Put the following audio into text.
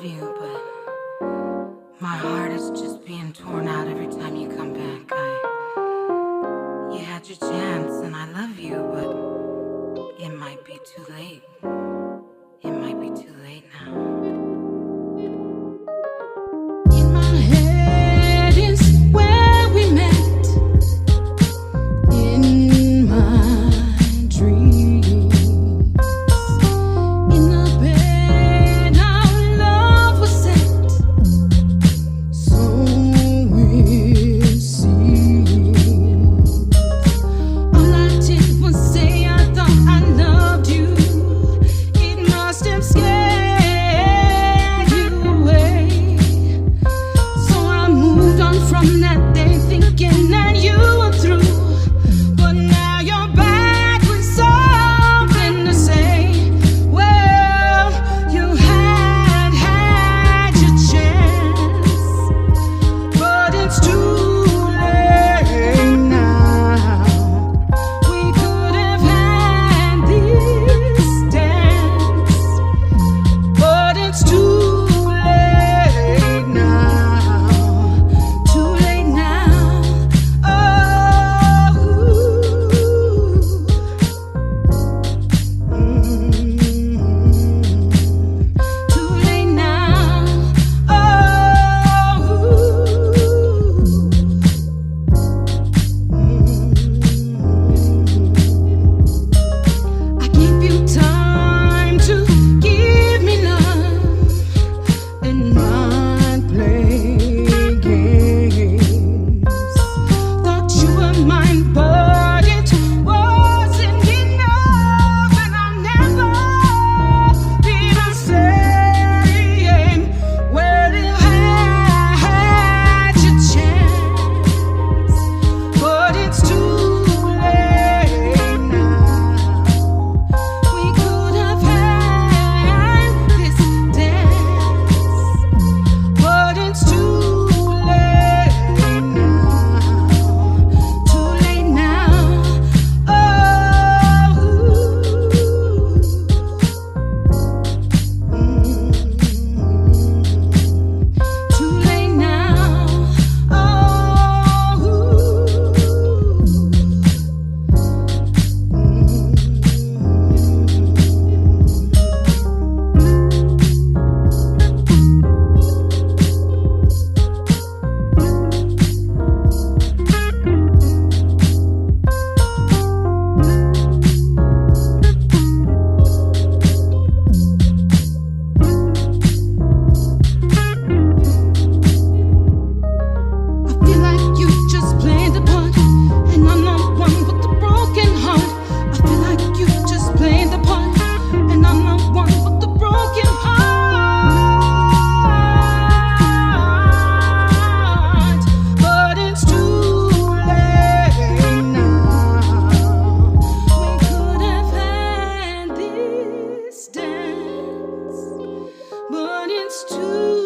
you, but my heart is just being torn out every time you come back. You had your chance, and I love you, but it might be too late. It might be too late now. In my head is where we met. In my dreams, in the bed our love was set. So we'll see. All I did was say I thought I loved you. It must have scared you away. So I moved on from that day, thinking that you were through. But now you're back with something to say. Well, you had your chance, but it's too late now. We could have had this dance, but it's too late now. Too late now. Oh, too late now. I gave you time to give me love and not play games. Thought you were mine, but it wasn't enough, and I'll never be the same. Well, you had your chance, but it's too late now. We could have had this dance, but it's too late now. Too late now. Too late now. I feel like you just played the part, and I'm the one with the broken heart. I feel like you just played the part, and I'm the one with the broken heart. But it's too late now. We could have had this dance, but it's too